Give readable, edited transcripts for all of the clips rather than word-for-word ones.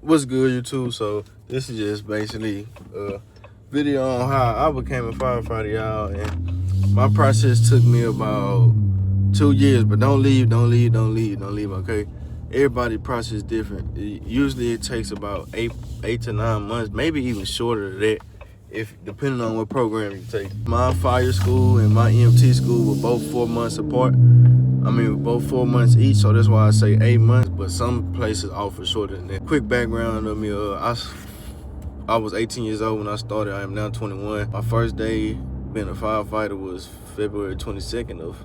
What's good, YouTube? So this is just basically a video on how I became a firefighter, y'all. And my process took me about 2 years, but don't leave, okay? Everybody's process is different. Usually it takes about eight to 9 months, maybe even shorter than that, if depending on what program you take. My fire school and my EMT school were both 4 months apart. Both 4 months each, so that's why I say 8 months, but some places offer shorter than that. Quick background of me, I was 18 years old when I started. I am now 21. My first day being a firefighter was February 22nd of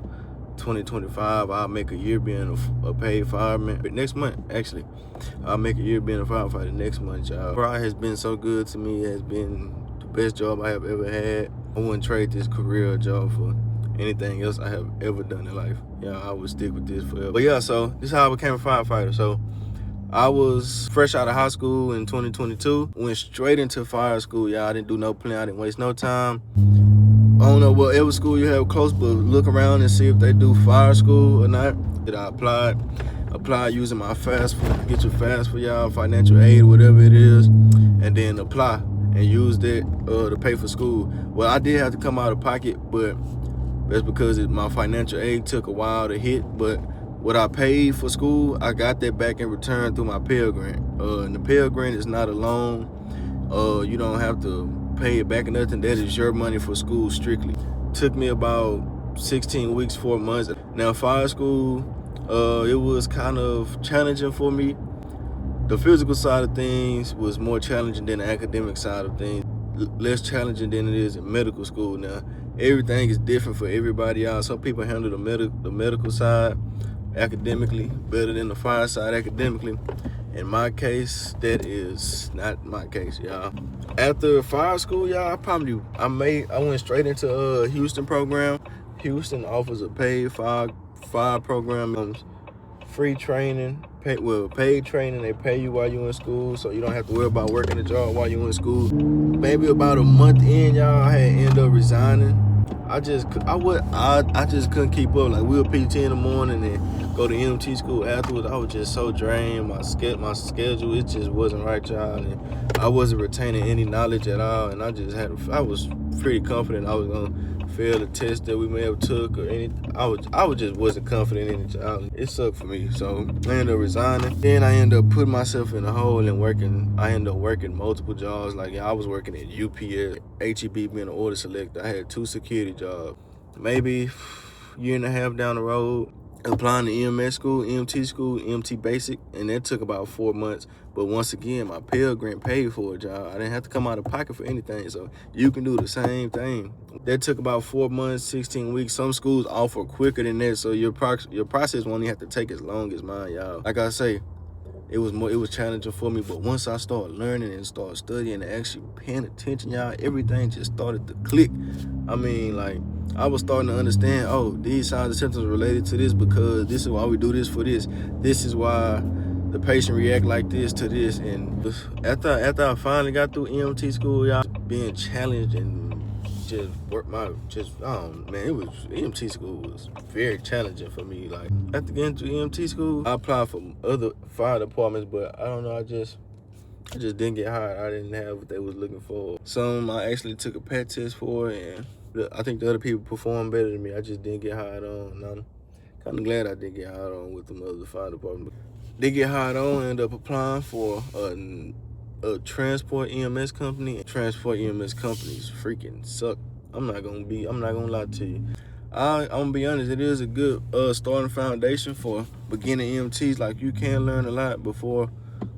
2025. I'll make a year being a paid fireman. But next month, actually, I'll make a year being a firefighter next month, y'all. Fire has been so good to me. It has been the best job I have ever had. I wouldn't trade this career job for anything else I have ever done in life. Yeah, I would stick with this forever. But yeah, so this is how I became a firefighter. So I was fresh out of high school in 2022, went straight into fire school. Yeah, I didn't do no plan, I didn't waste no time. I don't know whatever school you have close, but look around and see if they do fire school or not. That I applied using my FAFSA, get your FAFSA, y'all, financial aid, whatever it is, and then apply and use that to pay for school. Well, I did have to come out of pocket, but that's because my financial aid took a while to hit. But what I paid for school, I got that back in return through my Pell Grant. And the Pell Grant is not a loan. You don't have to pay it back or nothing. That is your money for school strictly. Took me about 16 weeks, 4 months. Now, fire school, it was kind of challenging for me. The physical side of things was more challenging than the academic side of things. Less challenging than it is in medical school. Now, everything is different for everybody else. Some people handle the medical side academically better than the fire side academically. In my case, that is not my case, y'all. After fire school, y'all, I went straight into Houston program. Houston offers a paid fire program, free training, paid training. They pay you while you're in school, so you don't have to worry about working a job while you're in school. Maybe about a month in, y'all, I had ended up resigning. I just couldn't keep up. Like, we were PT in the morning and go to EMT school afterwards. I was just so drained. My schedule, it just wasn't right, y'all. And I wasn't retaining any knowledge at all. And I was pretty confident I was gonna fail the test that we may have took or anything. I just wasn't confident in it, y'all. It sucked for me. So I ended up resigning. Then I ended up putting myself in a hole and working. I ended up working multiple jobs. Like, I was working at UPS, HEB being an order selector. I had 2 security jobs. Maybe a year and a half down the road, applying to EMS school, EMT school, EMT basic, and that took about 4 months. But once again, my Pell Grant paid for it, y'all. I didn't have to come out of pocket for anything, so you can do the same thing. That took about 4 months, 16 weeks. Some schools offer quicker than that, so your process won't even have to take as long as mine, y'all. Like I say, it was challenging for me, but once I started learning and started studying and actually paying attention, y'all, everything just started to click. I was starting to understand, these signs and symptoms are related to this because this is why we do this for this. This is why the patient react like this to this. And after I finally got through EMT school, y'all, being challenged and EMT school was very challenging for me. Like, after getting through EMT school, I applied for other fire departments, but I don't know, I just didn't get hired. I didn't have what they was looking for. Some I actually took a PAT test for, and I think the other people performed better than me. I just didn't get hired on, and I'm kind of glad I didn't get hired on with them other fire departments. Did get hired on, ended up applying for a transport EMS company. Transport EMS companies freaking suck. I'm not gonna lie to you. I'm gonna be honest, it is a good starting foundation for beginning EMTs. Like, you can learn a lot before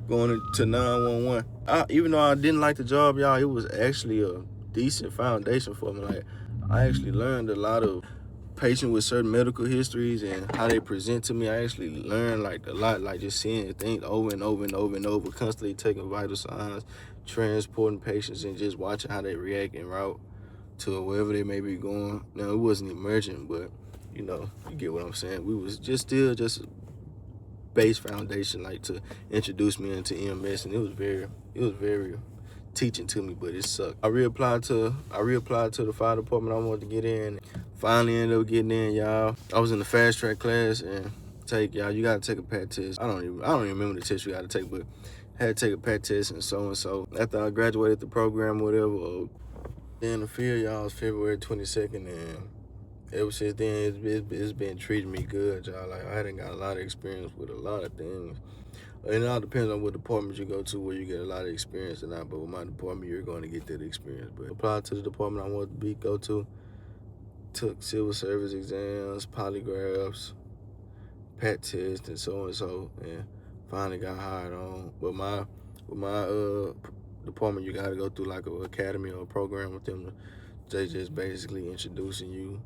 going to 911. Even though I didn't like the job, y'all, it was actually a decent foundation for me. Like, I actually learned a lot of patients with certain medical histories and how they present to me. I actually learned a lot, like just seeing things over and over and over and over, constantly taking vital signs, transporting patients, and just watching how they react en route to wherever they may be going. Now, it wasn't emergent, but you get what I'm saying. We was just a base foundation, like, to introduce me into EMS, and it was very teaching to me, but it sucked. I reapplied to the fire department I wanted to get in. Finally ended up getting in, y'all. I was in the fast track class, and you gotta take a PAT test. I don't even remember the test you gotta take, but had to take a PAT test and so. After I graduated the program or whatever, in the field, y'all, was February 22nd, and ever since then, it's been treating me good, y'all. Like, I hadn't got a lot of experience with a lot of things. And it all depends on what department you go to, where you get a lot of experience or not. But with my department, you're going to get that experience. But applied to the department I wanted to go to, took civil service exams, polygraphs, PAT tests, and so, and finally got hired on. But with my department, you got to go through like an academy or a program with them. They just basically introducing you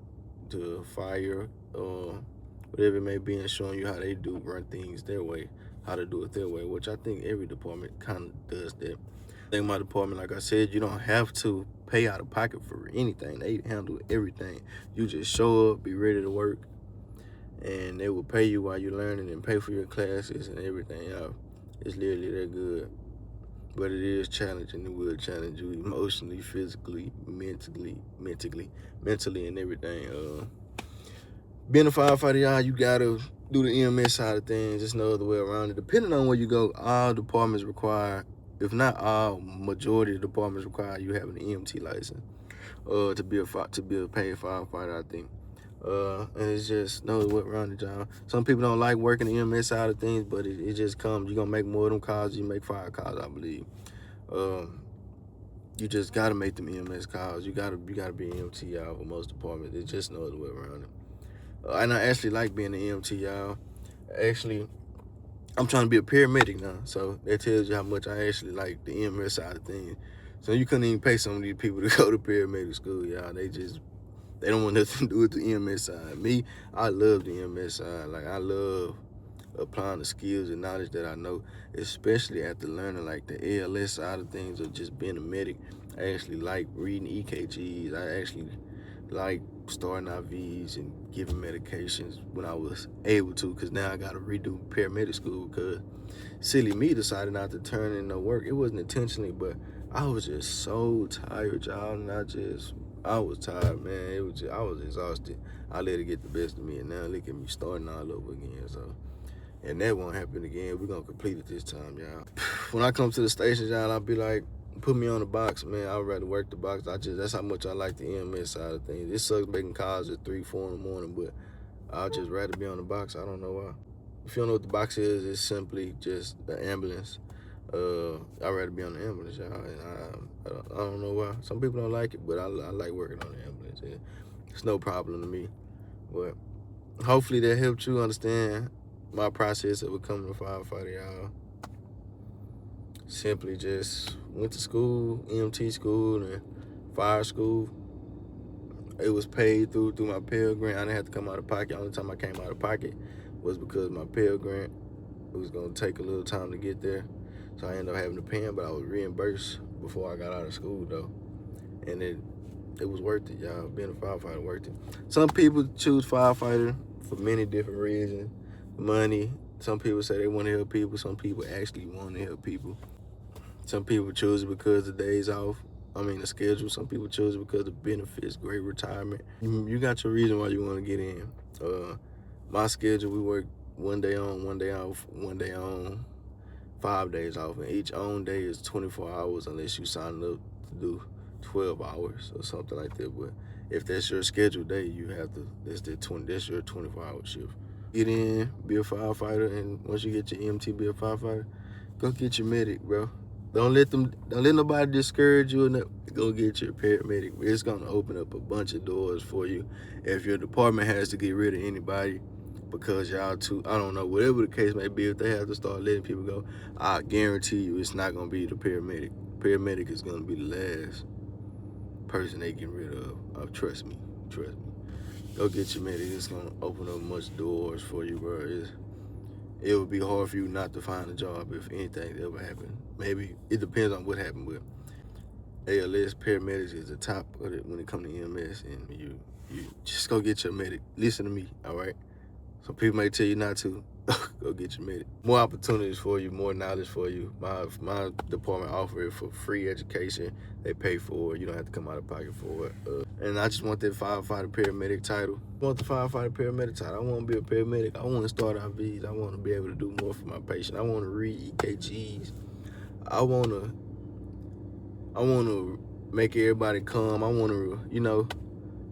to fire, whatever it may be, and showing you how they do run things their way, how to do it their way, which I think every department kind of does that. I think my department, like I said, you don't have to pay out of pocket for anything. They handle everything. You just show up, be ready to work, and they will pay you while you're learning and pay for your classes and everything else. It's literally that good. But it is challenging. It will challenge you emotionally, physically, mentally, and everything. Being a firefighter, y'all, you gotta do the EMS side of things. There's no other way around it. Depending on where you go, all departments require, if not all, majority of departments require you having an EMT license to be a paid firefighter, I think. And it's just no way around it, y'all. Some people don't like working the EMS side of things, but it just comes. You're gonna make more of them calls, you make fire calls, I believe. You just gotta make them EMS calls. You gotta be EMT, y'all, for most departments. There's just no other way around it. And I actually like being an EMT, y'all. Actually, I'm trying to be a paramedic now, so that tells you how much I actually like the EMS side of things. So you couldn't even pay some of these people to go to paramedic school, y'all. They don't want nothing to do with the EMS side. Me, I love the EMS side. Like, I love applying the skills and knowledge that I know, especially after learning like the ALS side of things or just being a medic. I actually like reading EKGs. I actually like starting IVs and giving medications when I was able to, because now I got to redo paramedic school because silly me decided not to turn in no work. It wasn't intentionally, but I was just so tired, y'all, and I was tired, man. I was exhausted. I let it get the best of me, and now look at me starting all over again. So, and that won't happen again. We're gonna complete it this time, y'all. When I come to the station, y'all, I'll be like, put me on the box, man. I'd rather work the box. That's how much I like the EMS side of things. It sucks making calls at 3, 4 in the morning, but I'd just rather be on the box. I don't know why. If you don't know what the box is, it's simply just the ambulance. I'd rather be on the ambulance, y'all. And I don't know why. Some people don't like it, but I like working on the ambulance. It's no problem to me. But hopefully that helped you understand my process of becoming a firefighter, y'all. Simply just went to school, EMT school and fire school. It was paid through my Pell Grant. I didn't have to come out of pocket. The only time I came out of pocket was because my Pell Grant was gonna take a little time to get there. So I ended up having to pay him, but I was reimbursed before I got out of school though. And it was worth it, y'all. Being a firefighter worth it. Some people choose firefighter for many different reasons. Money. Some people say they want to help people. Some people actually want to help people. Some people choose it because the days off. The schedule. Some people choose it because the benefits, great retirement. You got your reason why you want to get in. My schedule, we work 1 day on, 1 day off, 1 day on, 5 days off. And each on day is 24 hours unless you sign up to do 12 hours or something like that. But if that's your scheduled day, you have to, that's your 24-hour shift. Get in, be a firefighter, and once you get your EMT, be a firefighter, go get your medic, bro. Don't let nobody discourage you, and go get your paramedic. It's gonna open up a bunch of doors for you. If your department has to get rid of anybody because y'all I don't know, whatever the case may be, if they have to start letting people go, I guarantee you it's not gonna be the paramedic. Paramedic is gonna be the last person they get rid of. Trust me. Go get your medic. It's gonna open up much doors for you, bro. It would be hard for you not to find a job if anything ever happened. Maybe it depends on what happened, but ALS paramedics is the top of it when it comes to EMS, and you just go get your medic. Listen to me, all right? Some people may tell you not to. Go get your medic. More opportunities for you, more knowledge for you. My department offer it for free education. They pay for it. You don't have to come out of pocket for it. And I just want that firefighter paramedic title. I want the firefighter paramedic title. I want to be a paramedic. I want to start IVs. I want to be able to do more for my patient. I want to read EKGs. I wanna make everybody come. I wanna, you know,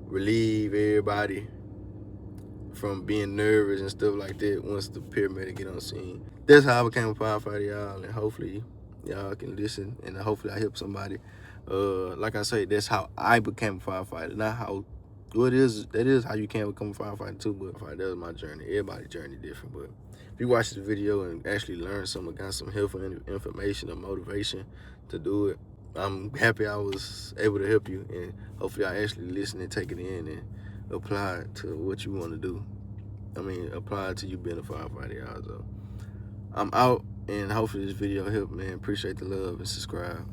relieve everybody from being nervous and stuff like that once the paramedic get on scene. That's how I became a firefighter, y'all, and hopefully y'all can listen and hopefully I help somebody. Like I say, that's how I became a firefighter, not how. Well, that is how you can become a firefighter too, but that was my journey. Everybody's journey different, but if you watch the video and actually learn something, got some helpful information or motivation to do it, I'm happy I was able to help you, and hopefully I actually listen and take it in and apply it to what you want to do. I mean, apply it to you being a firefighter, y'all. So I'm out, and hopefully this video helped, man. Appreciate the love and subscribe.